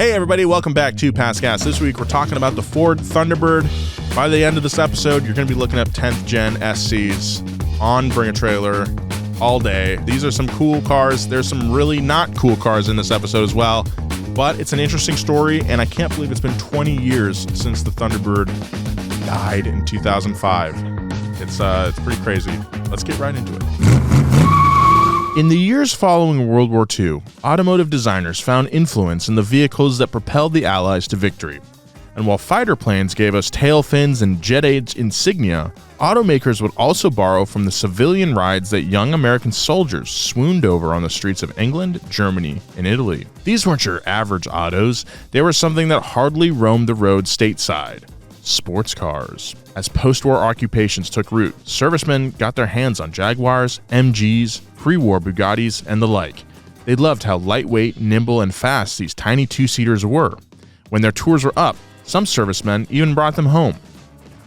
Hey everybody, welcome back to Past Gas. This week we're talking about the Ford Thunderbird. By the end of this episode, you're going to be looking up 10th gen SCs on Bring a Trailer all day. These are some cool cars. There's some really not cool cars in this episode as well. But it's an interesting story, and I can't believe it's been 20 years since the Thunderbird died in 2005. It's pretty crazy. Let's get right into it. In the years following World War II, automotive designers found influence in the vehicles that propelled the Allies to victory. And while fighter planes gave us tail fins and jet-age insignia, automakers would also borrow from the civilian rides that young American soldiers swooned over on the streets of England, Germany, and Italy. These weren't your average autos, they were something that hardly roamed the road stateside. Sports cars. As post-war occupations took root, servicemen got their hands on Jaguars, MGs, pre-war Bugattis, and the like. They loved how lightweight, nimble, and fast these tiny two-seaters were. When their tours were up, some servicemen even brought them home.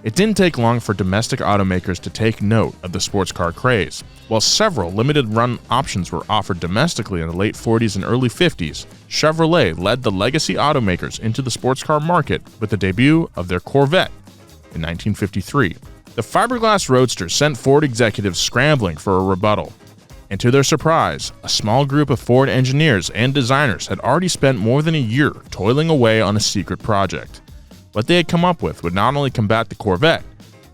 It didn't take long for domestic automakers to take note of the sports car craze. While several limited-run options were offered domestically in the late 40s and early 50s, Chevrolet led the legacy automakers into the sports car market with the debut of their Corvette in 1953. The fiberglass roadster sent Ford executives scrambling for a rebuttal. And to their surprise, a small group of Ford engineers and designers had already spent more than a year toiling away on a secret project. What they had come up with would not only combat the Corvette,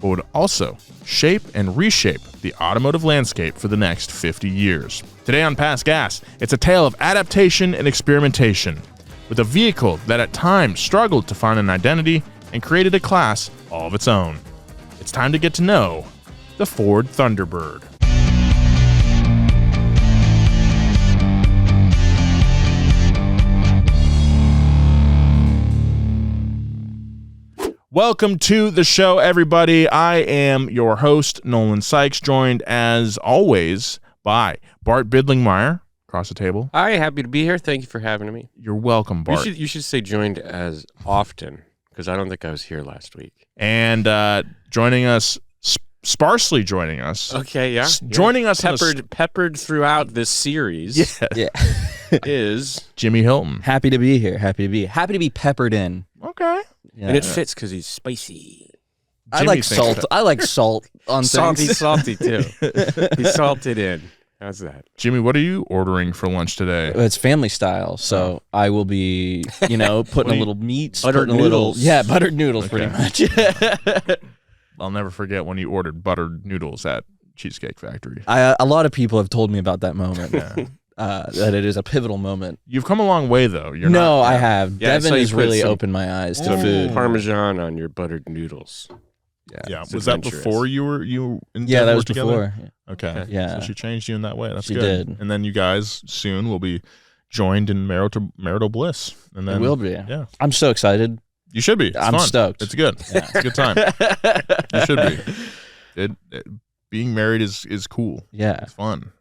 but would also shape and reshape the automotive landscape for the next 50 years. Today on Past Gas, it's a tale of adaptation and experimentation, with a vehicle that at times struggled to find an identity and created a class all of its own. It's time to get to know the Ford Thunderbird. Welcome to the show, everybody. I am your host, Nolan Sykes, joined as always by Bart Bidlingmeyer across the table. Hi, happy to be here. Thank you for having me. You're welcome, Bart. You should say joined as often, because I don't think I was here last week. And joining us, sparsely joining us. Okay, yeah. Joining us peppered throughout this series. Yeah. Is Jimmy Hilton. Happy to be here. Happy to be peppered in. Okay. Yeah. And it fits because he's spicy. I like salt. I like salt on things. Salty too. He's salted in. How's that? Jimmy, what are you ordering for lunch today? It's family style, so I will be, putting a little meat, buttered noodles. Buttered noodles, pretty much. I'll never forget when you ordered buttered noodles at Cheesecake Factory. A lot of people have told me about that moment. Yeah. That it is a pivotal moment. You've come a long way, though. I have. Yeah, Devin has really opened my eyes to food. Parmesan on your buttered noodles. Yeah. Was that before you and Yeah, that was together? before. Okay. Yeah. So she changed you in that way. That's She good. did. And then you guys soon will be joined in marital bliss. And then It will be. Yeah. I'm so excited. You should be. It's I'm fun. stoked. It's good. Yeah. It's a good time. You should be. Being married is cool. Yeah. It's fun.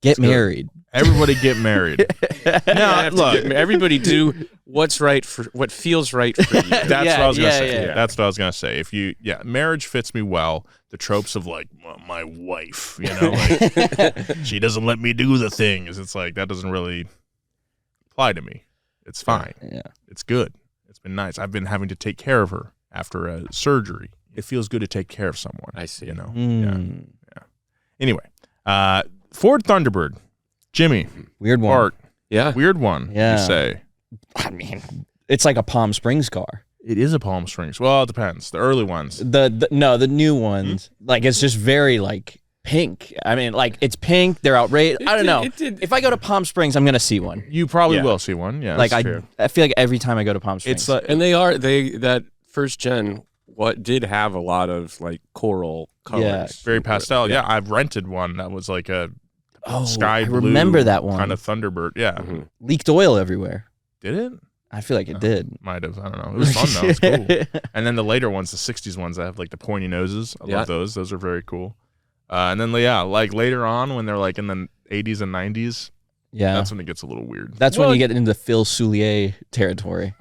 Get married. Everybody get married. Now, look, everybody do what feels right for you. That's what I was gonna say. Yeah. That's what I was gonna say. Marriage fits me well. The tropes of like my wife, like she doesn't let me do the things. It's like that doesn't really apply to me. It's fine. Yeah. It's good. It's been nice. I've been having to take care of her after a surgery. It feels good to take care of someone. I see. Yeah. Anyway, Ford Thunderbird. Jimmy. Weird one. Bart. Yeah. Weird one, Yeah. you say. I mean, it's like a Palm Springs car. It is a Palm Springs. Well, it depends. The early ones. The new ones. Like it's just very like pink. I mean, like it's pink. They're outrageous. I don't know. If I go to Palm Springs, I'm gonna see one. You probably will see one. Yeah, like that's true. I feel like every time I go to Palm Springs, It's like, And that first gen did have a lot of like coral colors. Yeah. very pastel. Yeah, I've rented one that was like a sky blue. I remember that one. Kind of Thunderbird. Yeah. Mm-hmm. Leaked oil everywhere. Did it? I feel like it did. Might have. I don't know. It was fun though. It was cool. And then the later ones, the 60s ones that have like the pointy noses. I love those. Those are very cool. And then like later on when they're like in the 80s and 90s, that's when it gets a little weird. That's when you get into Phil Soulier territory.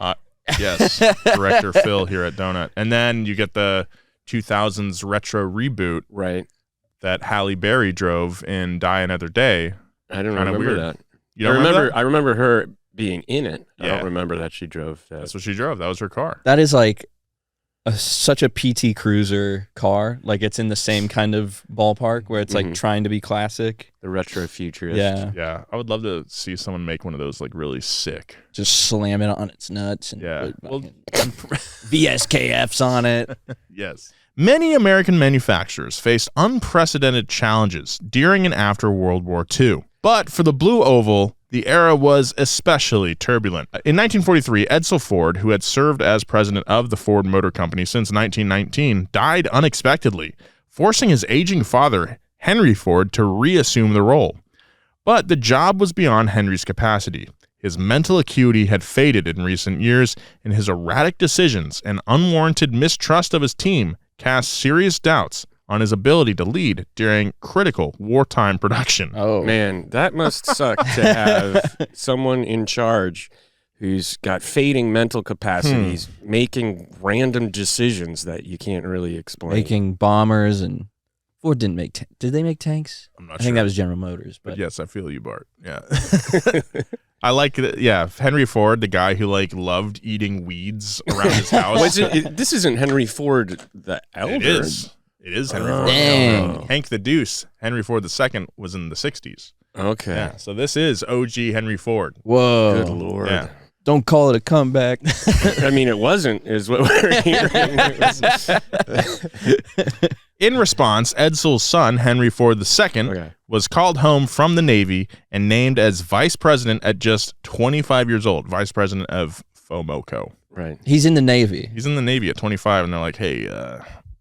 Yes, director Phil here at Donut. And then you get the 2000s retro reboot, right? That Halle Berry drove in Die Another Day. I don't remember weird. that. You don't remember that? I remember her being in it. I Yeah. don't remember that she drove that. That's what she drove. That was her car. That is like such a PT Cruiser car. Like it's in the same kind of ballpark where it's like trying to be classic. The retro futurist. Yeah. Yeah, I would love to see someone make one of those like really sick. Just slam it on its nuts. And Yeah. put Well, VSKFs on it. yes. Many American manufacturers faced unprecedented challenges during and after World War II. But for the Blue Oval, the era was especially turbulent. In 1943, Edsel Ford, who had served as president of the Ford Motor Company since 1919, died unexpectedly, forcing his aging father, Henry Ford, to reassume the role. But the job was beyond Henry's capacity. His mental acuity had faded in recent years, and his erratic decisions and unwarranted mistrust of his team cast serious doubts on his ability to lead during critical wartime production. Oh. Man, that must suck to have someone in charge who's got fading mental capacities making random decisions that you can't really explain. Making bombers and Ford didn't make did they make tanks? I'm not I sure. think that was General Motors. But But yes, I feel you, Bart. Yeah. I like it. Yeah, Henry Ford, the guy who like loved eating weeds around his house. This isn't Henry Ford the Elder. It is. It is Henry Ford. Dang. Hank the Deuce, Henry Ford II, was in the 60s. Okay. Yeah, so this is OG Henry Ford. whoa. Good Lord. Yeah. Don't call it a comeback. I mean, it wasn't, is what we're hearing. In response, Edsel's son, Henry Ford II, was called home from the Navy and named as vice president at just 25 years old, vice president of FOMOCO. Right. He's in the Navy. He's in the Navy at 25, and they're like, hey,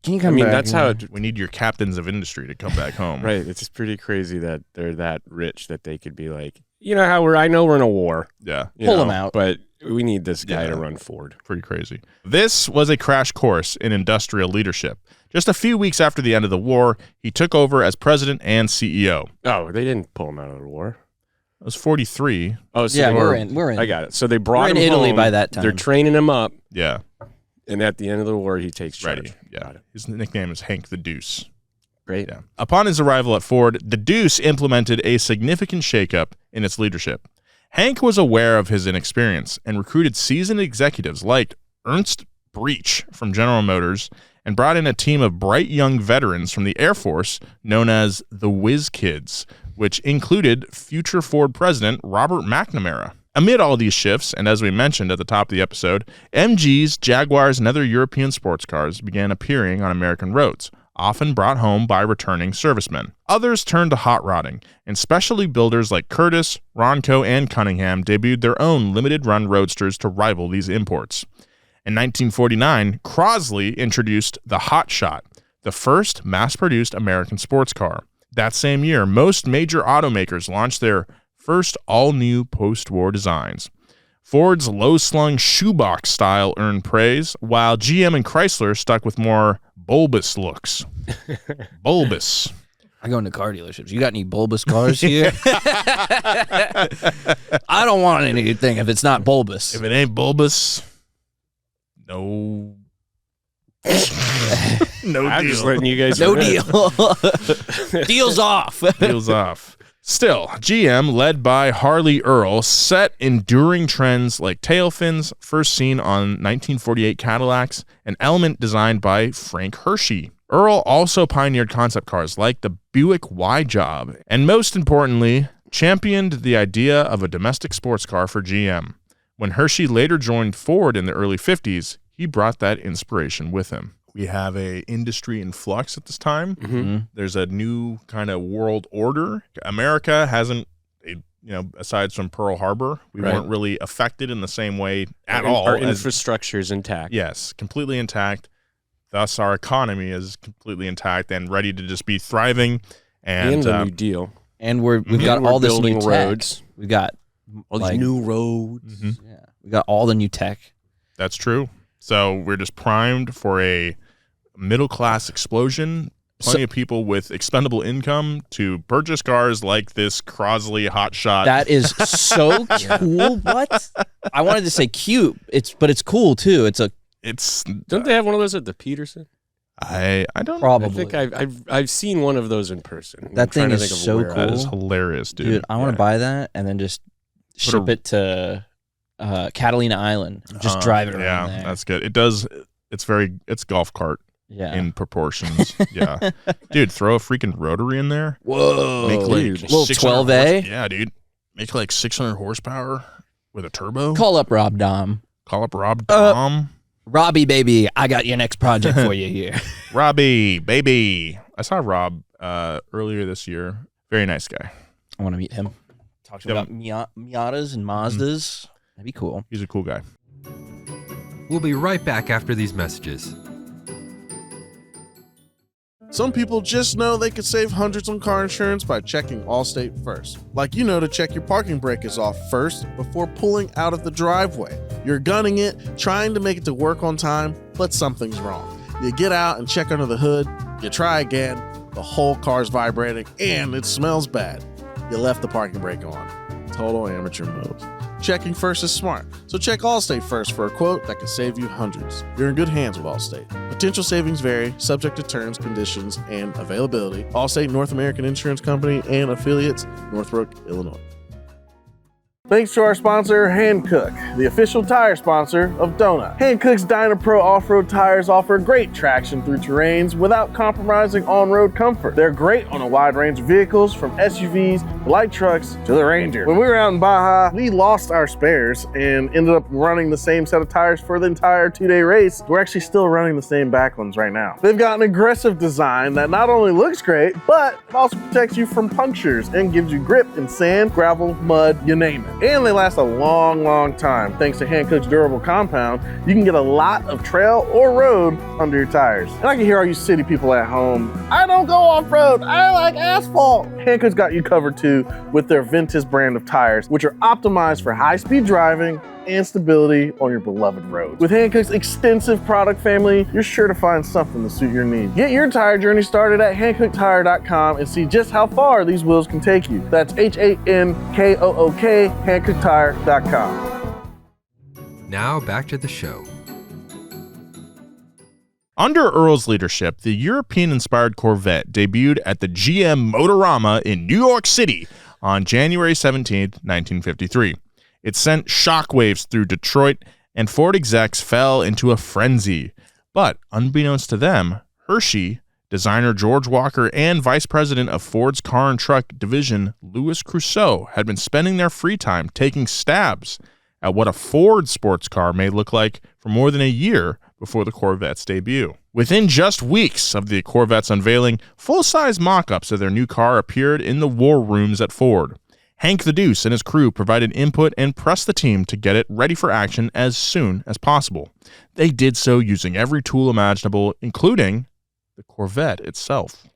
Can you I come mean, back? that's how it, we need your captains of industry to come back home. right. It's pretty crazy that they're that rich that they could be like, you know how I know we're in a war. Yeah. you Pull know, him out. But we need this guy Yeah. to run Ford. Pretty crazy. This was a crash course in industrial leadership. Just a few weeks after the end of the war, he took over as president and CEO. Oh, they didn't pull him out of the war. It was 43. Oh, so Yeah, they we're were- in. We're in. I got it. So they brought We're in him Italy home. by that time. They're training him up, Yeah. and at the end of the war, he takes charge. Ready. Yeah. Got it. His nickname is Hank the Deuce. Great. Yeah. Upon his arrival at Ford, the Deuce implemented a significant shakeup in its leadership. Hank was aware of his inexperience and recruited seasoned executives like Ernst Breech from General Motors and brought in a team of bright young veterans from the Air Force known as the Whiz Kids, which included future Ford president Robert McNamara. Amid all these shifts, and as we mentioned at the top of the episode, MGs, Jaguars, and other European sports cars began appearing on American roads, often brought home by returning servicemen. Others turned to hot rodding, and specialty builders like Curtis, Ronco, and Cunningham debuted their own limited-run roadsters to rival these imports. In 1949, Crosley introduced the Hot Shot, the first mass-produced American sports car. That same year, most major automakers launched their first all-new post-war designs. Ford's low-slung shoebox style earned praise, while GM and Chrysler stuck with more bulbous looks. Bulbous. I go into car dealerships. You got any bulbous cars here? I don't want anything if it's not bulbous. If it ain't bulbous, no. No I'm deal. just letting you guys No know. deal. Deal's off. Deals off. Still, GM, led by Harley Earl, set enduring trends like tail fins, first seen on 1948 Cadillacs, an element designed by Frank Hershey. Earl also pioneered concept cars like the Buick Y-Job, and most importantly, championed the idea of a domestic sports car for GM. When Hershey later joined Ford in the early 50s, he brought that inspiration with him. We have a industry in flux at this time. Mm-hmm. There's a new kind of world order. America hasn't, aside from Pearl Harbor, we Right. weren't really affected in the same way at all. Our as- infrastructure is intact. yes, completely intact. Thus, our economy is completely intact and ready to just be thriving. And the And New Deal. And we've Mhm. got We're all this new building tech. roads. We've got All like, these new roads. Mhm. Yeah, we got all the new tech. That's true. So we're just primed for a middle-class explosion. Plenty of people with expendable income to purchase cars like this Crosley hotshot. That is so cool. What? I wanted to say cute. But it's cool too. It's a It's Don't they have one of those at the Peterson? I don't probably. I think I've seen one of those in person. That I'm trying thing to is think of so where. That is cool. hilarious, dude. Dude, I want to Yeah. buy that and then just ship it to Catalina Island. Just drive it around there. That's good. It's golf cart in proportions. Yeah. Dude, throw a freaking rotary in there. Whoa. Make like little 12A. Yeah, dude. Make like 600 horsepower with a turbo. Call up Rob Dom. Robbie, baby, I got your next project for you here. Robbie, baby. I saw Rob earlier this year. Very nice guy. I want to meet him. Talk to him about Miatas and Mazdas. That'd be cool. He's a cool guy. We'll be right back after these messages. Some people just know they could save hundreds on car insurance by checking Allstate first. Like to check your parking brake is off first before pulling out of the driveway. You're gunning it, trying to make it to work on time, but something's wrong. You get out and check under the hood, you try again, the whole car's vibrating, and it smells bad. You left the parking brake on. Total amateur move. Checking first is smart, so check Allstate first for a quote that could save you hundreds. You're in good hands with Allstate. Potential savings vary, subject to terms, conditions, and availability. Allstate North American Insurance Company and affiliates, Northbrook, Illinois. Thanks to our sponsor, Hankook, the official tire sponsor of Donut. Hankook's Dynapro off-road tires offer great traction through terrains without compromising on-road comfort. They're great on a wide range of vehicles, from SUVs, to light trucks, to the Ranger. When we were out in Baja, we lost our spares and ended up running the same set of tires for the entire 2-day race. We're actually still running the same back ones right now. They've got an aggressive design that not only looks great, but also protects you from punctures and gives you grip in sand, gravel, mud, you name it. And they last a long, long time. Thanks to Hankook's durable compound, you can get a lot of trail or road under your tires. And I can hear all you city people at home, I don't go off-road, I like asphalt. Hankook's got you covered too with their Ventus brand of tires, which are optimized for high-speed driving and stability on your beloved roads. With Hankook's extensive product family, you're sure to find something to suit your needs. Get your tire journey started at HankookTire.com and see just how far these wheels can take you. That's HANKOOK, HankookTire.com. Now back to the show. Under Earl's leadership, the European-inspired Corvette debuted at the GM Motorama in New York City on January 17, 1953. It sent shockwaves through Detroit, and Ford execs fell into a frenzy. But unbeknownst to them, Hershey, designer George Walker, and vice president of Ford's car and truck division, Louis Crusoe, had been spending their free time taking stabs at what a Ford sports car may look like for more than a year before the Corvette's debut. Within just weeks of the Corvette's unveiling, full-size mock-ups of their new car appeared in the war rooms at Ford. Hank the Deuce and his crew provided input and pressed the team to get it ready for action as soon as possible. They did so using every tool imaginable, including the Corvette itself.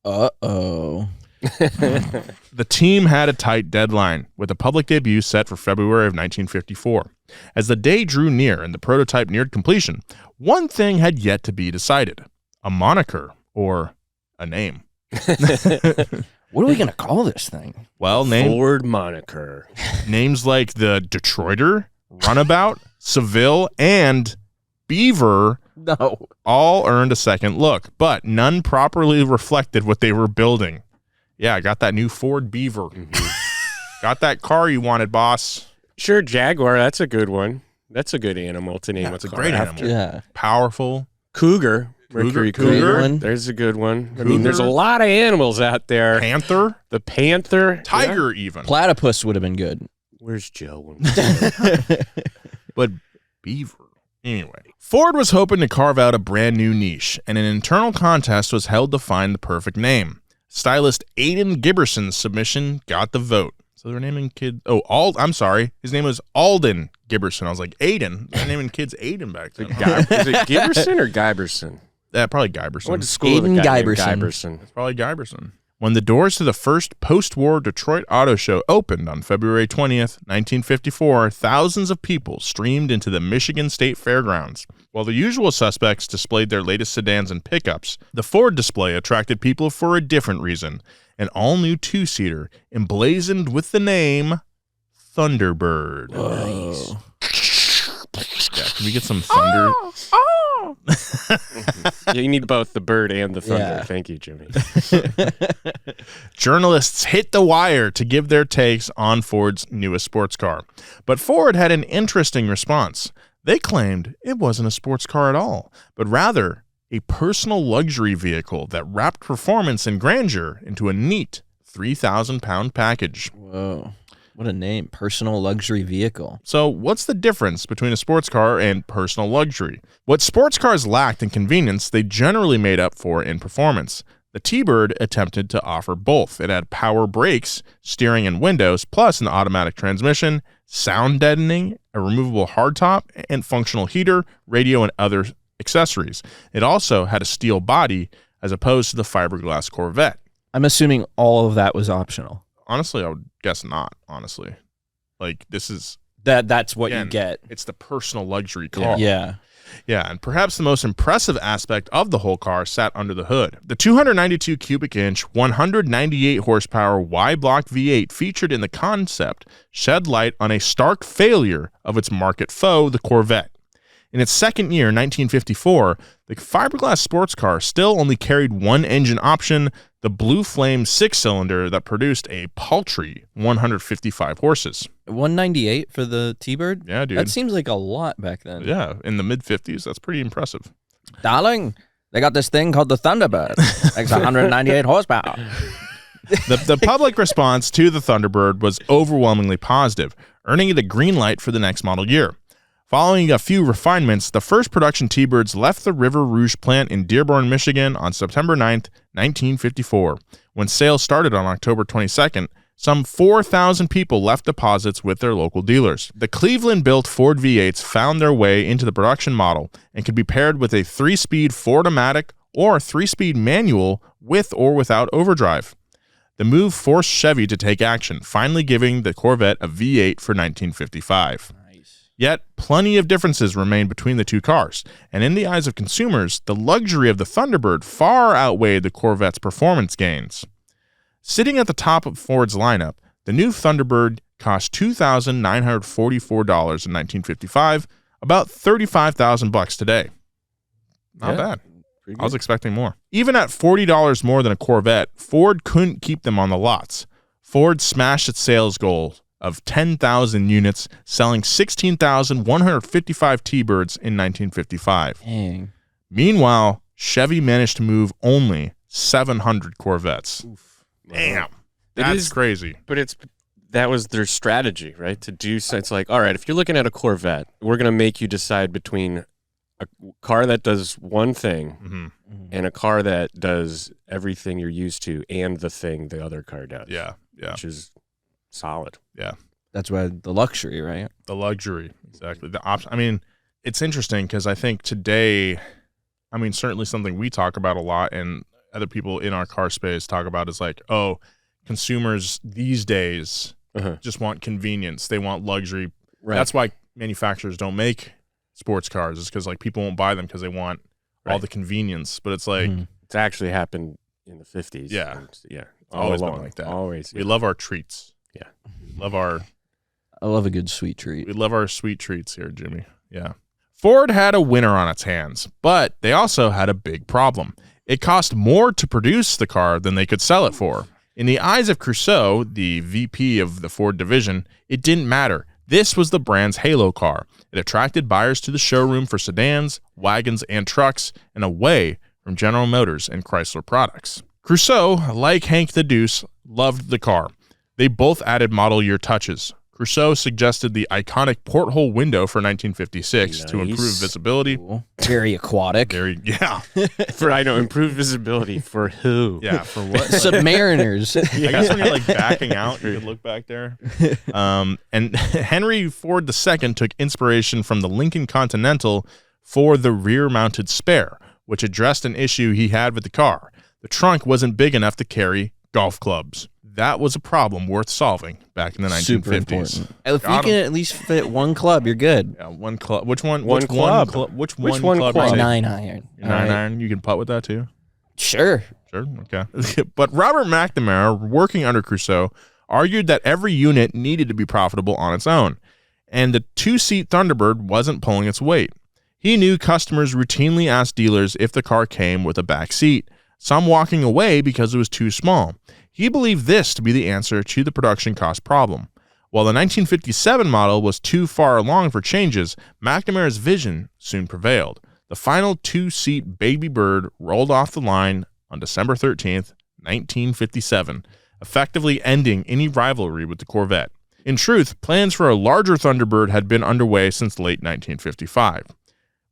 Uh-oh. The team had a tight deadline, with a public debut set for February of 1954. As the day drew near and the prototype neared completion, one thing had yet to be decided: a moniker or a name. What are we going to call this thing? Well, Ford moniker. Names like the Detroiter, Runabout, Seville, and Beaver all earned a second look, but none properly reflected what they were building. Yeah, I got that new Ford Beaver. Got that car you wanted, boss. Sure, Jaguar, that's a good one. That's a good animal to name a car great after. animal. Yeah. Powerful. Cougar. Mercury Cougar. There's a good one. I mean, there's a lot of animals out there. Panther. The Panther. Tiger, even. Platypus would have been good. Where's Joe? But Beaver. Anyway, Ford was hoping to carve out a brand new niche, and an internal contest was held to find the perfect name. Stylist Aidan Giberson's submission got the vote. So they were naming kid. I'm sorry. His name was Alden Giberson. I was like, Aidan. They're naming kids Aidan back then. Is it Giberson or Giberson? Probably Giberson. I went to school with a guy named Giberson. It's probably Giberson. When the doors to the first post-war Detroit Auto Show opened on February 20th, 1954, thousands of people streamed into the Michigan State Fairgrounds. While the usual suspects displayed their latest sedans and pickups, the Ford display attracted people for a different reason: an all-new two-seater emblazoned with the name Thunderbird. Nice. Yeah, can we get some thunder? You need both the bird and the thunder. Yeah. Thank you, Jimmy. Journalists hit the wire to give their takes on Ford's newest sports car. But Ford had an interesting response. They claimed it wasn't a sports car at all, but rather a personal luxury vehicle that wrapped performance and grandeur into a neat 3,000-pound package. Whoa. What a name. Personal luxury vehicle. So what's the difference between a sports car and personal luxury? What sports cars lacked in convenience, they generally made up for in performance. The T-Bird attempted to offer both. It had power brakes, steering and windows, plus an automatic transmission, sound deadening, a removable hardtop, and functional heater, radio, and other accessories. It also had a steel body as opposed to the fiberglass Corvette. I'm assuming all of that was optional. Honestly, I would guess not, honestly. Like, this is... That's what again, you get. It's the personal luxury car. Yeah. Yeah, and perhaps the most impressive aspect of the whole car sat under the hood. The 292 cubic inch, 198 horsepower Y-block V8 featured in the concept shed light on a stark failure of its market foe, the Corvette. In its second year, 1954, the fiberglass sports car still only carried one engine option, the Blue Flame six-cylinder that produced a paltry 155 horses. 198 for the T-Bird? Yeah, dude. That seems like a lot back then. Yeah, in the mid-50s, that's pretty impressive. Darling, they got this thing called the Thunderbird. It's 198 horsepower. The public response to the Thunderbird was overwhelmingly positive, earning it a green light for the next model year. Following a few refinements, the first production T-Birds left the River Rouge plant in Dearborn, Michigan on September 9th, 1954. When sales started on October 22nd, some 4,000 people left deposits with their local dealers. The Cleveland-built Ford V8s found their way into the production model and could be paired with a 3-speed Ford-O-Matic or 3-speed manual with or without overdrive. The move forced Chevy to take action, finally giving the Corvette a V8 for 1955. Yet, plenty of differences remain between the two cars, and in the eyes of consumers, the luxury of the Thunderbird far outweighed the Corvette's performance gains. Sitting at the top of Ford's lineup, the new Thunderbird cost $2,944 in 1955, about $35,000 today. Not bad. I was expecting more. Even at $40 more than a Corvette, Ford couldn't keep them on the lots. Ford smashed its sales goal of 10,000 units, selling 16,155 T-Birds in 1955. Dang. Meanwhile, Chevy managed to move only 700 Corvettes. Oof. Damn. That's crazy. But that was their strategy, right? To do so. It's like, all right, if you're looking at a Corvette, we're going to make you decide between a car that does one thing and a car that does everything you're used to and the thing the other car does. Yeah. Which is solid. Yeah. That's why the luxury, right? The luxury. Exactly. The option. I mean, it's interesting because I think today, I mean, certainly something we talk about a lot and other people in our car space talk about is like, oh, consumers these days just want convenience. They want luxury. Right. That's why manufacturers don't make sports cars, is because like people won't buy them because they want all the convenience. But it's like it's actually happened in the 50s. Yeah. Yeah. Always been like that. Always. We love our treats. Yeah. I love a good sweet treat. We love our sweet treats here, Jimmy. Yeah. Ford had a winner on its hands, but they also had a big problem. It cost more to produce the car than they could sell it for. In the eyes of Crusoe, the VP of the Ford division, it didn't matter. This was the brand's halo car. It attracted buyers to the showroom for sedans, wagons, and trucks, and away from General Motors and Chrysler products. Crusoe, like Hank the Deuce, loved the car. They both added model year touches. Crusoe suggested the iconic porthole window for 1956 to improve visibility. Cool. Very aquatic. Improved visibility for who? Yeah, for what? Submariners. I guess when you're like backing out, you could look back there. And Henry Ford II took inspiration from the Lincoln Continental for the rear-mounted spare, which addressed an issue he had with the car. The trunk wasn't big enough to carry golf clubs. That was a problem worth solving back in the 1950s. Super important. If you can at least fit one club, you're good. Yeah, one club. Which one? One club. Which one club? My 9-iron. 9-iron. You can putt with that too? Sure. Okay. But Robert McNamara, working under Crusoe, argued that every unit needed to be profitable on its own, and the two-seat Thunderbird wasn't pulling its weight. He knew customers routinely asked dealers if the car came with a back seat, some walking away because it was too small. He believed this to be the answer to the production cost problem. While the 1957 model was too far along for changes, McNamara's vision soon prevailed. The final two-seat Baby Bird rolled off the line on December 13th, 1957, effectively ending any rivalry with the Corvette. In truth, plans for a larger Thunderbird had been underway since late 1955.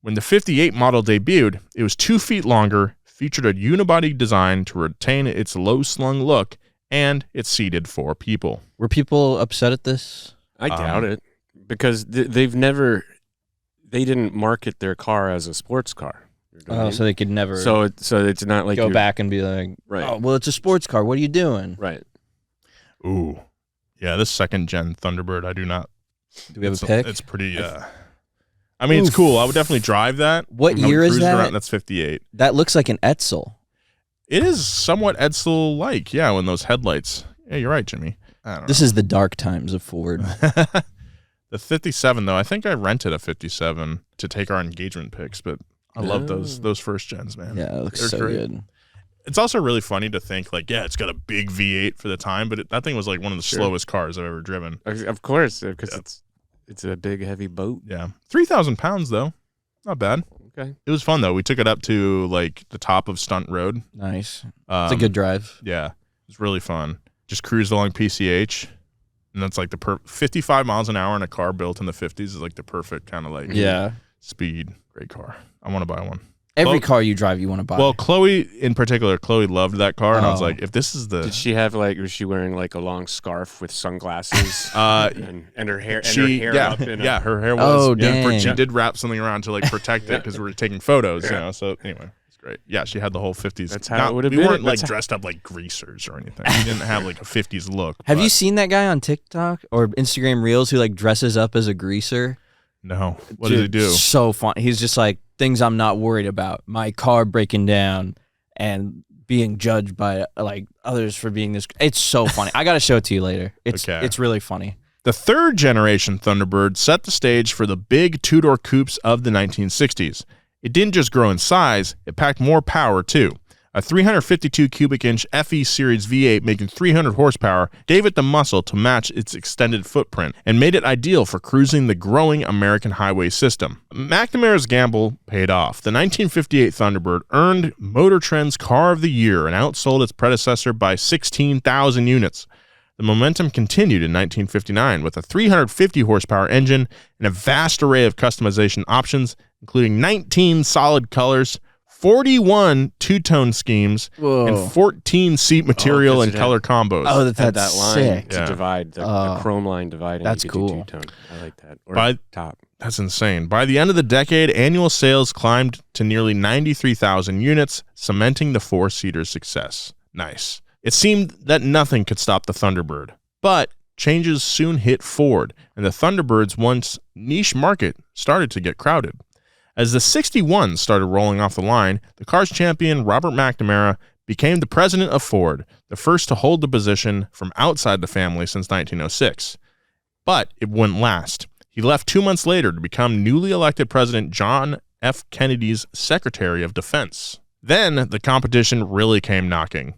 When the 58 model debuted, it was 2 feet longer, featured a unibody design to retain its low-slung look, and it seated 4 people. Were people upset at this? I doubt it, because they didn't market their car as a sports car. You know what I mean? So they could never So it's not like go back and be like, right. oh, well, it's a sports car. What are you doing? Right. Ooh. Yeah, this second-gen Thunderbird, I do not. Do we have a pick? It's pretty, I mean, it's cool. I would definitely drive that. What year is that? That's 58. That looks like an Edsel. It is somewhat Edsel-like, yeah, when those headlights. Yeah, you're right, Jimmy. I don't know. This is the dark times of Ford. The 57, though, I think I rented a 57 to take our engagement pics, but I love those first gens, man. Yeah, it looks They're so great. good. It's also really funny to think, like, yeah, it's got a big V8 for the time, but that thing was like one of the slowest cars I've ever driven. Of course, because it's a big, heavy boat. Yeah. 3,000 pounds, though. Not bad. Okay. It was fun, though. We took it up to, like, the top of Stunt Road. Nice. It's a good drive. Yeah. It was really fun. Just cruised along PCH. And that's like the 55 miles an hour in a car built in the 50s is like the perfect kind of like speed. Great car. I want to buy one. Every car you drive, you want to buy. Well, Chloe in particular, Chloe loved that car, and I was like, if this is the... Did she have was she wearing like a long scarf with sunglasses and her hair up? Her hair was. Oh, dang. She did wrap something around to like protect it because we were taking photos, you know. So anyway, it's great. Yeah, she had the whole 50s. That's how it would have been. We weren't like dressed up like greasers or anything. We didn't have like a 50s look. Have you seen that guy on TikTok or Instagram Reels who like dresses up as a greaser? No. What does he do? So fun. He's just like, things I'm not worried about. My car breaking down and being judged by like others for being this. It's so funny. I got to show it to you later. It's really funny. The third generation Thunderbird set the stage for the big two-door coupes of the 1960s. It didn't just grow in size, it packed more power too. A 352 cubic inch FE Series V8 making 300 horsepower gave it the muscle to match its extended footprint and made it ideal for cruising the growing American highway system. McNamara's gamble paid off. The 1958 Thunderbird earned Motor Trend's Car of the Year and outsold its predecessor by 16,000 units. The momentum continued in 1959 with a 350 horsepower engine and a vast array of customization options, including 19 solid colors, 41 two-tone schemes, and 14 seat material and color combos. Oh, that's that line sick. to divide, the chrome line dividing. That's you get cool. Two-tone. I like that. Or top. That's insane. By the end of the decade, annual sales climbed to nearly 93,000 units, cementing the four-seater's success. Nice. It seemed that nothing could stop the Thunderbird. But changes soon hit Ford, and the Thunderbird's once niche market started to get crowded. As the 61 started rolling off the line, the car's champion, Robert McNamara, became the president of Ford, the first to hold the position from outside the family since 1906. But it wouldn't last. He left 2 months later to become newly elected President John F. Kennedy's Secretary of Defense. Then the competition really came knocking.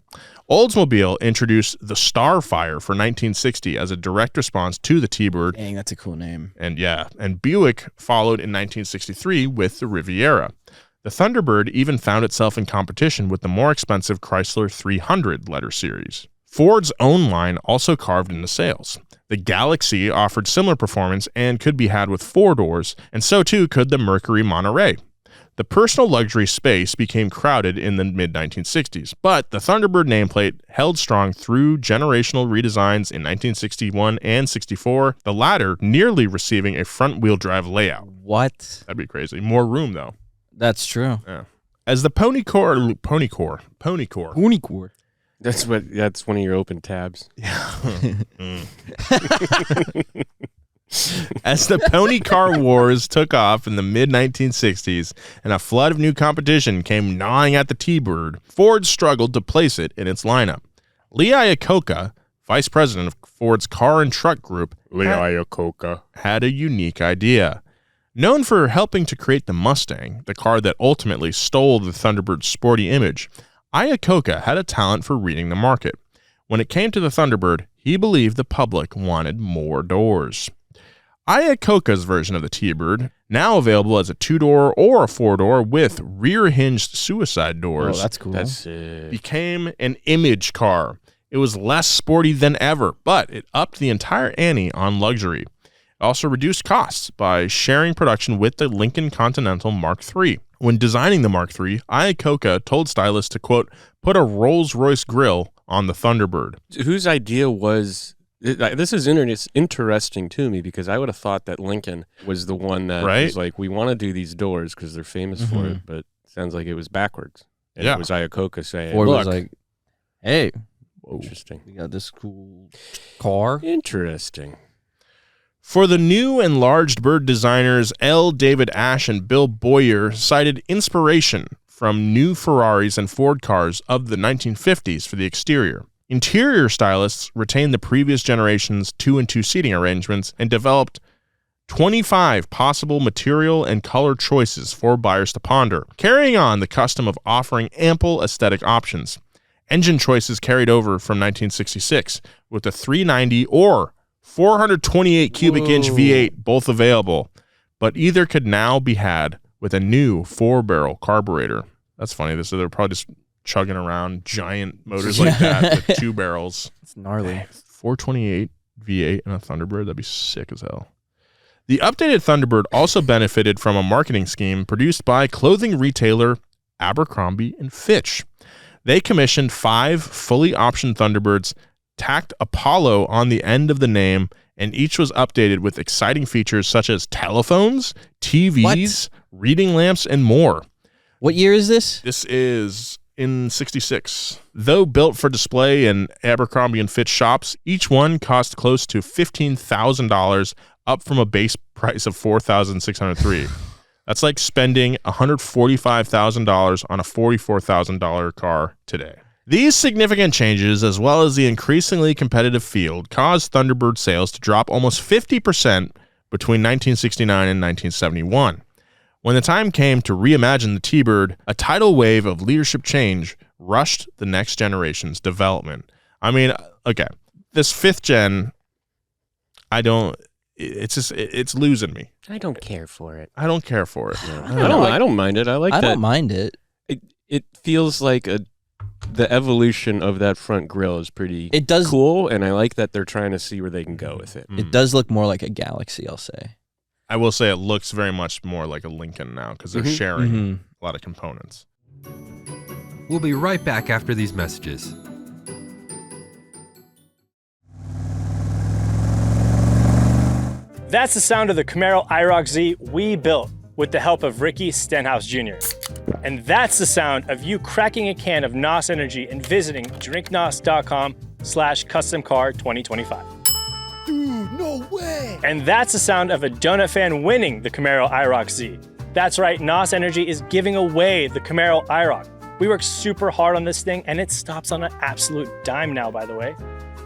Oldsmobile introduced the Starfire for 1960 as a direct response to the T-Bird. Dang, that's a cool name. And Buick followed in 1963 with the Riviera. The Thunderbird even found itself in competition with the more expensive Chrysler 300 letter series. Ford's own line also carved into sales. The Galaxy offered similar performance and could be had with 4 doors, and so too could the Mercury Monterey. The personal luxury space became crowded in the mid-1960s, but the Thunderbird nameplate held strong through generational redesigns in 1961 and 64, the latter nearly receiving a front-wheel drive layout. What? That'd be crazy. More room, though. That's true. Yeah. As the Pony Core. That's one of your open tabs. As the pony car wars took off in the mid-1960s and a flood of new competition came gnawing at the T-Bird, Ford struggled to place it in its lineup. Lee Iacocca, vice president of Ford's car and truck group, had a unique idea. Known for helping to create the Mustang, the car that ultimately stole the Thunderbird's sporty image, Iacocca had a talent for reading the market. When it came to the Thunderbird, he believed the public wanted more doors. Iacocca's version of the T-Bird, now available as a 2-door or a 4-door with rear-hinged suicide doors, Oh, that's cool. That's sick. became an image car. It was less sporty than ever, but it upped the entire ante on luxury. It also reduced costs by sharing production with the Lincoln Continental Mark III. When designing the Mark III, Iacocca told stylists to, quote, put a Rolls-Royce grille on the Thunderbird. Whose idea was... This is interesting to me because I would have thought that Lincoln was the one that was like, we want to do these doors because they're famous for it, but it sounds like it was backwards. And it was Iacocca saying, Ford look, was like, hey, interesting. we got this cool car. Interesting. For the new enlarged bird designers, L. David Ash and Bill Boyer cited inspiration from new Ferraris and Ford cars of the 1950s for the exterior. Interior stylists retained the previous generation's 2-and-2 seating arrangements and developed 25 possible material and color choices for buyers to ponder, carrying on the custom of offering ample aesthetic options. Engine choices carried over from 1966, with the 390 or 428 cubic inch V8 both available, but either could now be had with a new 4-barrel carburetor. That's funny. They're probably just chugging around giant motors like that with 2 barrels. It's gnarly. 428 V8 and a Thunderbird. That'd be sick as hell. The updated Thunderbird also benefited from a marketing scheme produced by clothing retailer Abercrombie & Fitch. They commissioned 5 fully optioned Thunderbirds, tacked Apollo on the end of the name, and each was updated with exciting features such as telephones, TVs, reading lamps, and more. What year is this? This is in 66. Though built for display in Abercrombie & Fitch shops, each one cost close to $15,000, up from a base price of $4,603. That's like spending $145,000 on a $44,000 car today. These significant changes, as well as the increasingly competitive field, caused Thunderbird sales to drop almost 50% between 1969 and 1971. When the time came to reimagine the T-Bird, a tidal wave of leadership change rushed the next generation's development. I mean, okay, this 5th gen, it's losing me. I don't care for it. I don't care for it. No. I don't mind it. I like that. I don't mind it. It feels like the evolution of that front grille is pretty cool, and I like that they're trying to see where they can go with it. It does look more like a Galaxy, I'll say. I will say it looks very much more like a Lincoln now because they're sharing a lot of components. We'll be right back after these messages. That's the sound of the Camaro IROC Z we built with the help of Ricky Stenhouse Jr. And that's the sound of you cracking a can of NOS Energy and visiting drinknos.com/customcar2025. Dude, no way! And that's the sound of a donut fan winning the Camaro IROC Z. That's right, NOS Energy is giving away the Camaro IROC. We worked super hard on this thing and it stops on an absolute dime now, by the way.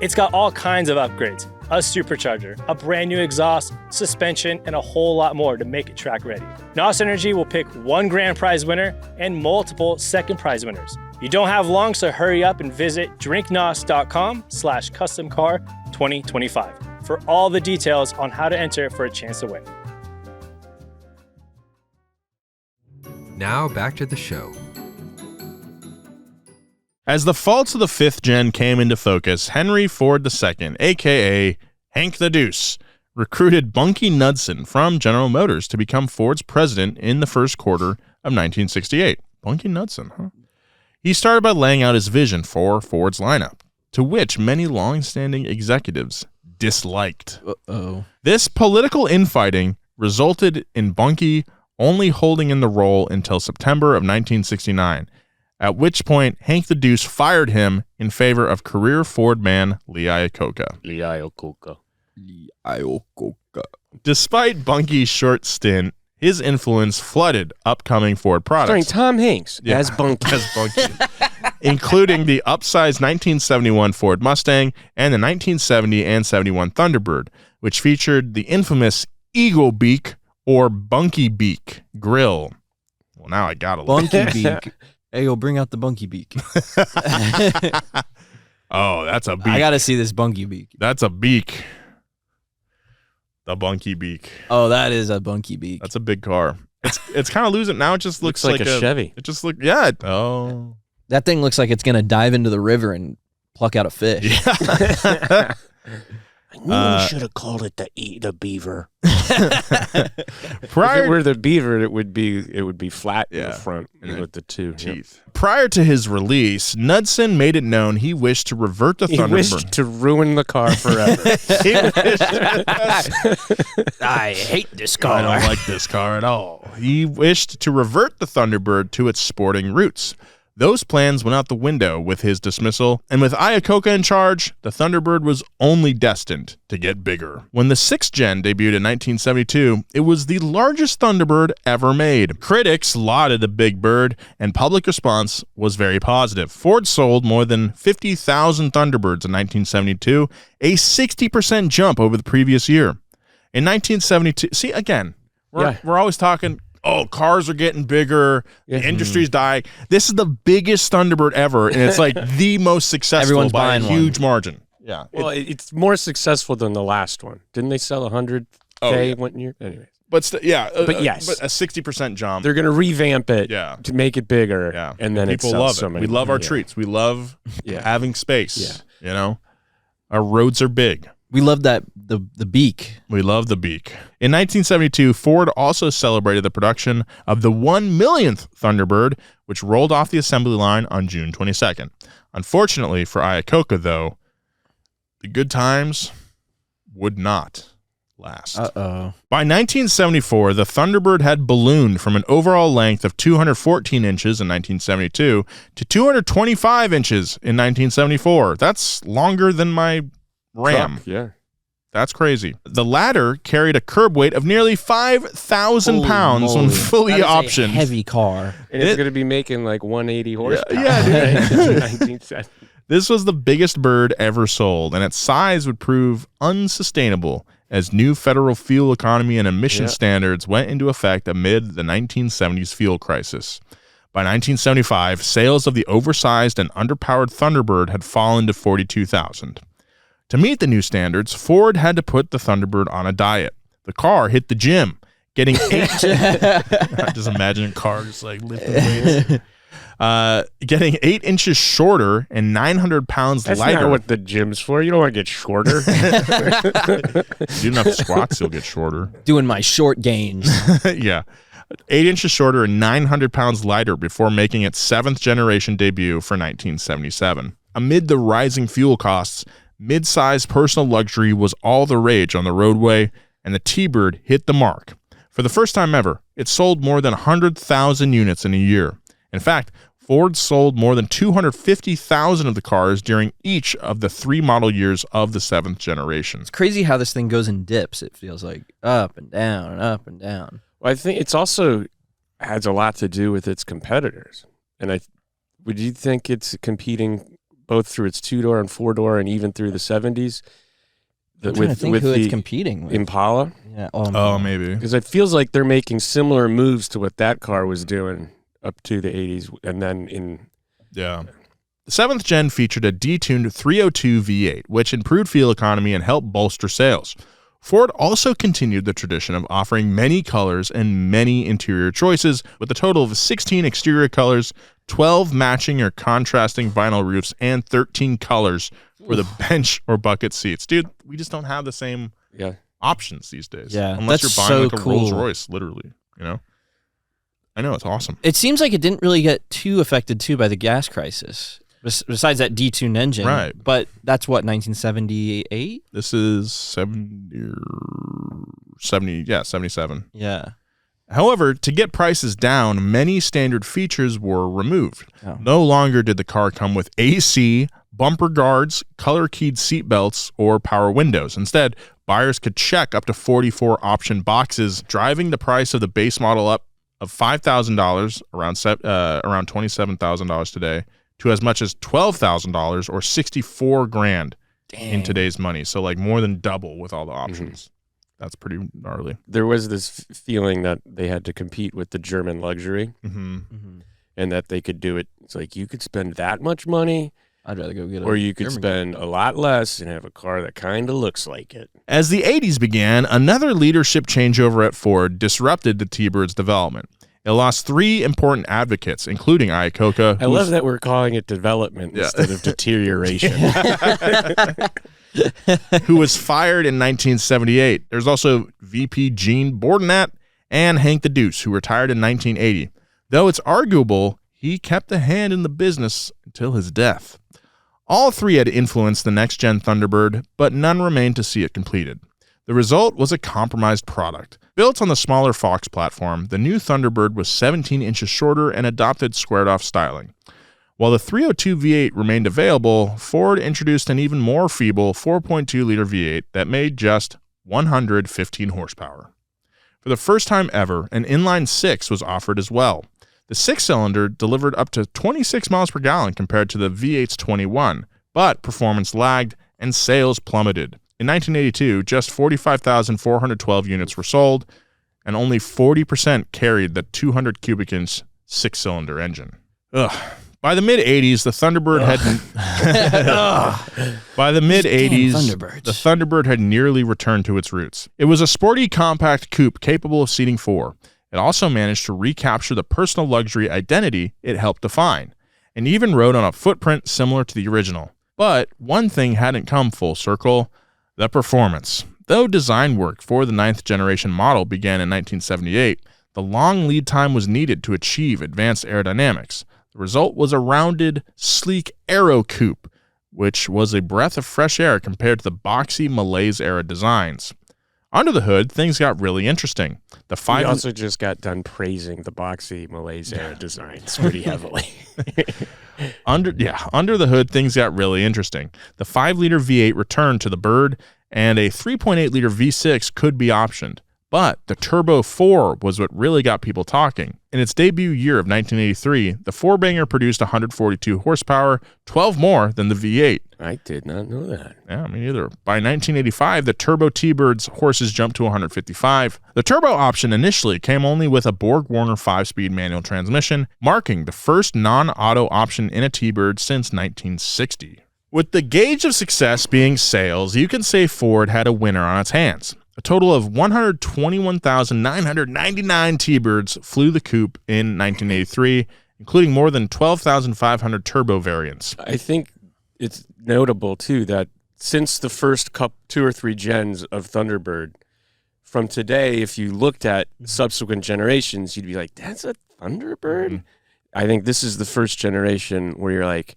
It's got all kinds of upgrades, a supercharger, a brand new exhaust, suspension, and a whole lot more to make it track ready. NOS Energy will pick one grand prize winner and multiple second prize winners. You don't have long, so hurry up and visit drinknos.com/customcar2025 for all the details on how to enter for a chance to win. Now back to the show. As the faults of the 5th gen came into focus, Henry Ford II, a.k.a. Hank the Deuce, recruited Bunky Knudsen from General Motors to become Ford's president in the first quarter of 1968. Bunky Knudsen, huh? He started by laying out his vision for Ford's lineup, to which many long-standing executives disliked. This political infighting resulted in Bunky only holding in the role until September of 1969, at which point Hank the Deuce fired him in favor of career Ford man Lee Iacocca. Despite Bunky's short stint, his influence flooded upcoming Ford products. Starring Tom Hanks as Bunky. Including the upsized 1971 Ford Mustang and the 1970 and 71 Thunderbird, which featured the infamous eagle beak or bunky beak grill. Well, now I got a Bunky beak. Hey, yo, bring out the bunky beak. Oh, that's a beak. I got to see this bunky beak. That's a beak. The bunky beak. Oh, that is a bunky beak. That's a big car. It's kind of losing. Now it just looks like a Chevy. It just looks, yeah. Oh. That thing looks like it's going to dive into the river and pluck out a fish. Yeah. I knew we should have called it the beaver. If it were the beaver, it would be flat in the front with the two teeth. Yep. Prior to his release, Knudsen made it known he wished to revert the Thunderbird. He wished to ruin the car forever. I hate this car. I don't like this car at all. He wished to revert the Thunderbird to its sporting roots. Those plans went out the window with his dismissal, and with Heacock in charge, the Thunderbird was only destined to get bigger. When the 6th Gen debuted in 1972, it was the largest Thunderbird ever made. Critics lauded the big bird, and public response was very positive. Ford sold more than 50,000 Thunderbirds in 1972, a 60% jump over the previous year. In 1972, see, again, we're always talking, oh, cars are getting bigger, the industry's dying. This is the biggest Thunderbird ever, and it's like the most successful Everyone's by a buying huge margin. Yeah. Well, it's more successful than the last one. Didn't they sell 100K one year? Anyway. But yes. But a 60% jump. They're going to revamp it to make it bigger, and then people love it. We love our treats. We love having space, you know? Our roads are big. We love that the beak. We love the beak. In 1972, Ford also celebrated the production of the 1 millionth Thunderbird, which rolled off the assembly line on June 22nd. Unfortunately for Heacock, though, the good times would not last. Uh-oh. By 1974, the Thunderbird had ballooned from an overall length of 214 inches in 1972 to 225 inches in 1974. That's longer than my Ram. Truck, yeah. That's crazy. The latter carried a curb weight of nearly 5,000 pounds when fully optioned. A heavy car. And it's going to be making like 180 horsepower. Yeah, dude. 1970. This was the biggest bird ever sold, and its size would prove unsustainable as new federal fuel economy and emission standards went into effect amid the 1970s fuel crisis. By 1975, sales of the oversized and underpowered Thunderbird had fallen to 42,000. To meet the new standards, Ford had to put the Thunderbird on a diet. The car hit the gym, getting 8... just imagine a car just like lifting weights. Getting 8 inches shorter and 900 pounds lighter. That's not what the gym's for. You don't want to get shorter. You do enough squats, you'll get shorter. Doing my short gains. Yeah. 8 inches shorter and 900 pounds lighter before making its 7th generation debut for 1977. Amid the rising fuel costs, mid-sized personal luxury was all the rage on the roadway, and the T-Bird hit the mark. For the first time ever, it sold more than 100,000 units in a year. In fact, Ford sold more than 250,000 of the cars during each of the 3 model years of the 7th generation. It's crazy how this thing goes in dips, it feels like. Up and down and up and down. Well, I think it's also has a lot to do with its competitors. And would you think it's competing both through its 2-door and 4-door and even through the 70s? I'm trying to think who it's competing with. Impala? Yeah. Oh, maybe. Because it feels like they're making similar moves to what that car was doing up to the 80s, and then in... Yeah. The 7th Gen featured a detuned 302 V8, which improved fuel economy and helped bolster sales. Ford also continued the tradition of offering many colors and many interior choices, with a total of 16 exterior colors, 12 matching or contrasting vinyl roofs, and 13 colors for the bench or bucket seats. Dude, we just don't have the same options these days. Yeah, unless that's you're buying so like a cool. Rolls Royce, literally. You know, I know, it's awesome. It seems like it didn't really get too affected too by the gas crisis. Besides that detuned engine, right? But that's what 1978. This is 77. Yeah. However, to get prices down, many standard features were removed. Oh. No longer did the car come with AC, bumper guards, color-keyed seat belts, or power windows. Instead, buyers could check up to 44 option boxes, driving the price of the base model up of $5,000, around $27,000 today, to as much as $12,000 or $64,000 in today's money. So like more than double with all the options. That's pretty gnarly. There was this feeling that they had to compete with the German luxury and that they could do it. It's like you could spend that much money. I'd rather go get or you could spend a lot less and have a car that kind of looks like it. As the 80s began, another leadership changeover at Ford disrupted the T-Bird's development. It lost 3 important advocates, including Iacocca. I love that we're calling it development instead of deterioration. Who was fired in 1978. There's also VP Gene Bordenat and Hank the Deuce, who retired in 1980. Though it's arguable he kept a hand in the business until his death. All 3 had influenced the next-gen Thunderbird, but none remained to see it completed. The result was a compromised product. Built on the smaller Fox platform, the new Thunderbird was 17 inches shorter and adopted squared-off styling. While the 302 V8 remained available, Ford introduced an even more feeble 4.2-liter V8 that made just 115 horsepower. For the first time ever, an inline 6 was offered as well. The 6-cylinder delivered up to 26 miles per gallon compared to the V8's 21, but performance lagged and sales plummeted. In 1982, just 45,412 units were sold, and only 40% carried the 200 cubic inch 6-cylinder engine. By the mid-'80s, the Thunderbird the Thunderbird had nearly returned to its roots. It was a sporty, compact coupe capable of seating 4. It also managed to recapture the personal luxury identity it helped define, and even rode on a footprint similar to the original. But one thing hadn't come full circle: the performance. Though design work for the 9th generation model began in 1978, the long lead time was needed to achieve advanced aerodynamics. The result was a rounded, sleek aero coupe, which was a breath of fresh air compared to the boxy malaise era designs. Under the hood, things got really interesting. We also just got done praising the boxy malaise era designs pretty heavily. Under the hood, things got really interesting. The 5-liter V8 returned to the Bird, and a 3.8-liter V6 could be optioned. But the Turbo 4 was what really got people talking. In its debut year of 1983, the 4-banger produced 142 horsepower, 12 more than the V8. I did not know that. Yeah, me neither. By 1985, the Turbo T-Bird's horses jumped to 155. The Turbo option initially came only with a Borg-Warner 5-speed manual transmission, marking the first non-auto option in a T-Bird since 1960. With the gauge of success being sales, you can say Ford had a winner on its hands. A total of 121,999 T-Birds flew the coupe in 1983, including more than 12,500 turbo variants. I think it's notable, too, that since the first 2 or 3 gens of Thunderbird, from today, if you looked at subsequent generations, you'd be like, that's a Thunderbird? Mm-hmm. I think this is the first generation where you're like,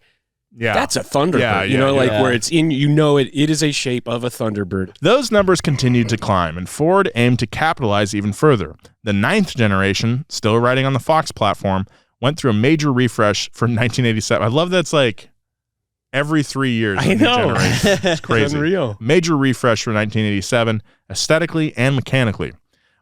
yeah, that's a Thunderbird. Where it's in, it is a shape of a Thunderbird. Those numbers continued to climb, and Ford aimed to capitalize even further. The 9th generation, still riding on the Fox platform, went through a major refresh from 1987. I love that it's like every 3 years. I know. It's crazy. Unreal. Major refresh from 1987, aesthetically and mechanically.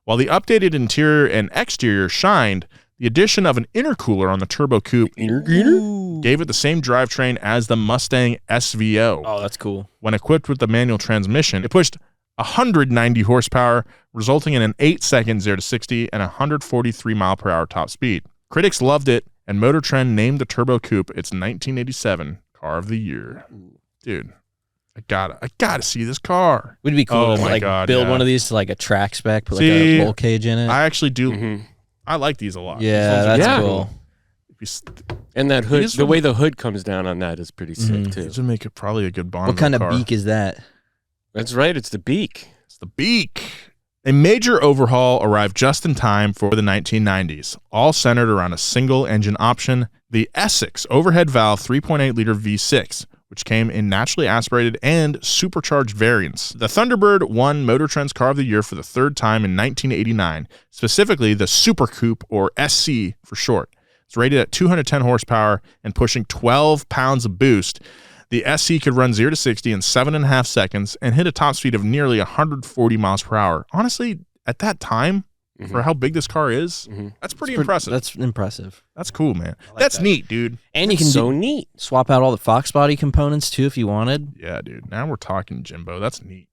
While the updated interior and exterior shined, the addition of an intercooler on the Turbo Coupe gave it the same drivetrain as the Mustang SVO. Oh, that's cool. When equipped with the manual transmission, it pushed 190 horsepower, resulting in an 8-second 0-60 and 143 mile-per-hour top speed. Critics loved it, and Motor Trend named the Turbo Coupe its 1987 Car of the Year. Dude, I gotta see this car. Would it be cool to build one of these to like a track spec, put like a roll cage in it? I actually do. Mm-hmm. I like these a lot. Yeah, that's cool. And that hood, the way the hood comes down on that is pretty sick, too. This would make it probably a good Bonneville What kind car. of beak is that? That's right, it's the beak. It's the beak. A major overhaul arrived just in time for the 1990s, all centered around a single engine option, the Essex overhead valve 3.8-liter V6, which came in naturally aspirated and supercharged variants. The Thunderbird won Motor Trend's Car of the Year for the 3rd time in 1989, specifically the Super Coupe, or SC for short. It's rated at 210 horsepower and pushing 12 pounds of boost. The SC could run 0-60 in 7.5 seconds and hit a top speed of nearly 140 miles per hour. Honestly, at that time, for how big this car is, that's pretty impressive. That's impressive. That's cool, man. That's neat, dude. And you can neat. Swap out all the Fox body components too if you wanted. Yeah, dude. Now we're talking, Jimbo. That's neat.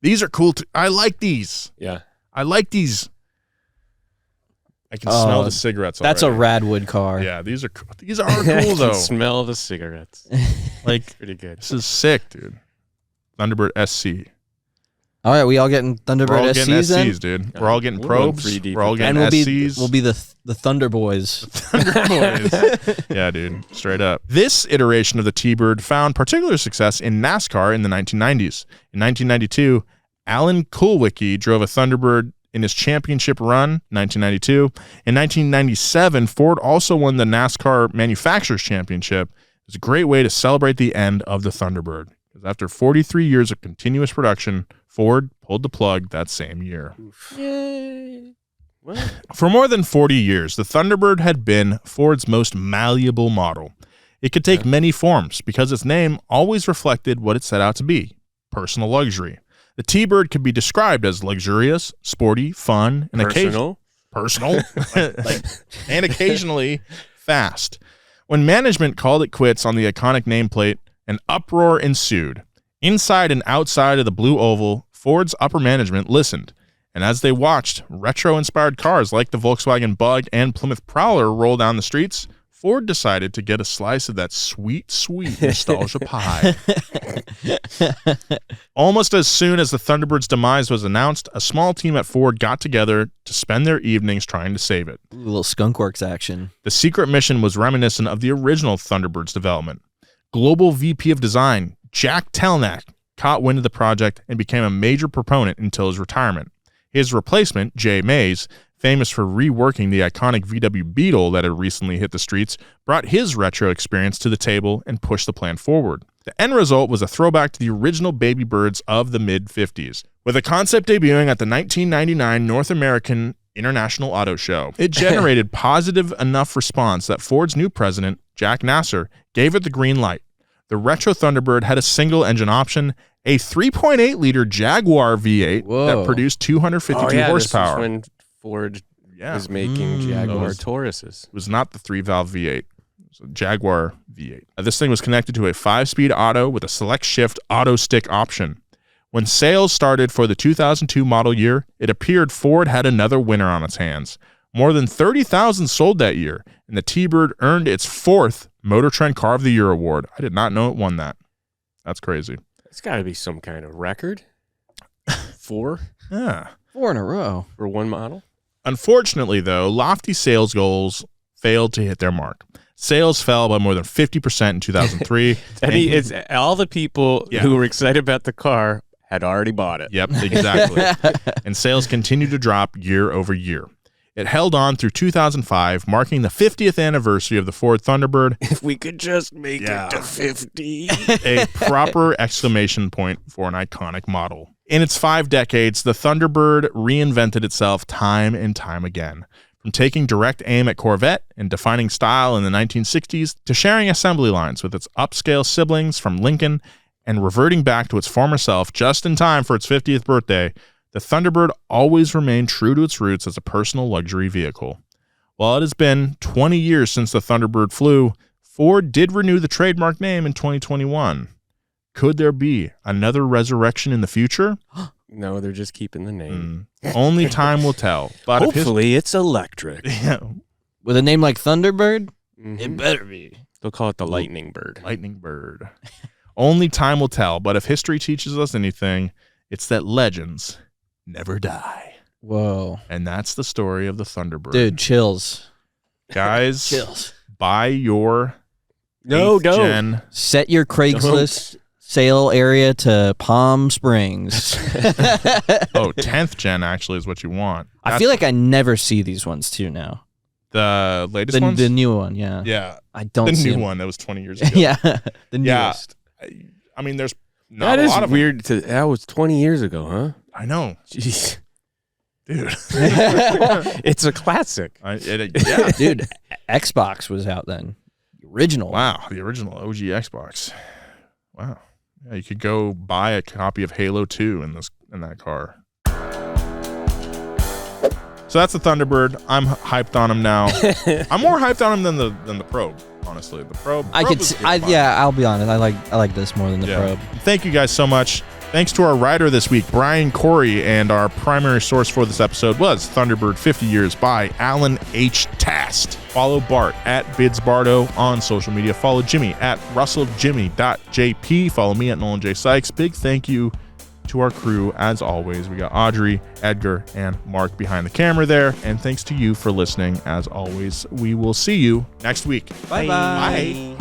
These are cool too. I like these. Yeah. I like these. I can smell the cigarettes already. That's a Radwood car. Yeah, these are cool I can though. smell the cigarettes. Like, Pretty good. this is sick, dude. Thunderbird SC. All right, we all getting We're Thunderbird all getting SCs then? SCs, dude. We're all getting We're going probes. 3D We're all getting And SCs. we'll be the Thunder Boys. Boys. Yeah, dude. Straight up. This iteration of the T-Bird found particular success in NASCAR in the 1990s. In 1992, Alan Kulwicki drove a Thunderbird in his championship run, 1992. In 1997, Ford also won the NASCAR Manufacturers Championship. It was a great way to celebrate the end of the Thunderbird. Because after 43 years of continuous production, Ford pulled the plug that same year. Yay. What? For more than 40 years, the Thunderbird had been Ford's most malleable model. It could take many forms because its name always reflected what it set out to be, personal luxury. The T-Bird could be described as luxurious, sporty, fun, and Personal. and occasionally fast. When management called it quits on the iconic nameplate, an uproar ensued. Inside and outside of the blue oval, Ford's upper management listened, and as they watched retro-inspired cars like the Volkswagen Bug and Plymouth Prowler roll down the streets, Ford decided to get a slice of that sweet, sweet nostalgia pie. Almost as soon as the Thunderbird's demise was announced, a small team at Ford got together to spend their evenings trying to save it. Ooh, a little skunkworks action. The secret mission was reminiscent of the original Thunderbird's development. Global VP of Design Jack Telnack caught wind of the project and became a major proponent until his retirement. His replacement, Jay Mays, famous for reworking the iconic VW Beetle that had recently hit the streets, brought his retro experience to the table and pushed the plan forward. The end result was a throwback to the original baby birds of the mid-50s. With a concept debuting at the 1999 North American International Auto Show, it generated positive enough response that Ford's new president, Jack Nasser, gave it the green light. The retro Thunderbird had a single engine option, a 3.8-liter Jaguar V8 that produced 252 horsepower. This was when Ford was making Jaguar Tauruses. It was not the 3-valve V8. It was a Jaguar V8. This thing was connected to a 5-speed auto with a select shift auto stick option. When sales started for the 2002 model year, it appeared Ford had another winner on its hands. More than 30,000 sold that year, and the T-Bird earned its 4th Motor Trend Car of the Year award. I did not know it won that. That's crazy. It's got to be some kind of record. 4? Yeah. 4 in a row. For one model? Unfortunately, though, lofty sales goals failed to hit their mark. Sales fell by more than 50% in 2003. It's all the people who were excited about the car had already bought it. Yep, exactly. And sales continued to drop year over year. It held on through 2005, marking the 50th anniversary of the Ford Thunderbird. If we could just make it to 50. A proper exclamation point for an iconic model. In its 5 decades, the Thunderbird reinvented itself time and time again. From taking direct aim at Corvette and defining style in the 1960s to sharing assembly lines with its upscale siblings from Lincoln and reverting back to its former self just in time for its 50th birthday, the Thunderbird always remained true to its roots as a personal luxury vehicle. While it has been 20 years since the Thunderbird flew, Ford did renew the trademark name in 2021. Could there be another resurrection in the future? No, they're just keeping the name. Only time will tell. But hopefully it's electric. With a name like Thunderbird, it better be. They'll call it the Lightning Bird. Lightning Bird. Only time will tell. But if history teaches us anything, it's that legends never die. Whoa. And that's the story of the Thunderbird. Dude, chills. Guys, chills. Buy your No, gen. Set your Craigslist sale area to Palm Springs. 10th gen actually is what you want. I feel like I never see these ones too now. The latest ones? The new one, yeah. Yeah. I don't see the new them. one that was 20 years ago. Yeah. The newest. I mean, there's not that a lot is of weird. That was 20 years ago, huh? I know. Jeez. Dude. It's a classic. Yeah. Dude, Xbox was out then. The original. Wow. The original OG Xbox. Wow. Yeah, you could go buy a copy of Halo 2 in that car. So that's the Thunderbird. I'm hyped on him now. I'm more hyped on him than the Probe, honestly. The Probe. I'll be honest. I like this more than the Probe. Thank you guys so much Thanks to our writer this week, Brian Corey, and our primary source for this episode was Thunderbird 50 Years by Alan H. Tast. Follow Bart at BidsBardo on social media. Follow Jimmy at RussellJimmy.jp. Follow me at Nolan J. Sykes. Big thank you to our crew, as always. We got Audrey, Edgar, and Mark behind the camera there. And thanks to you for listening, as always. We will see you next week. Bye-bye. Bye.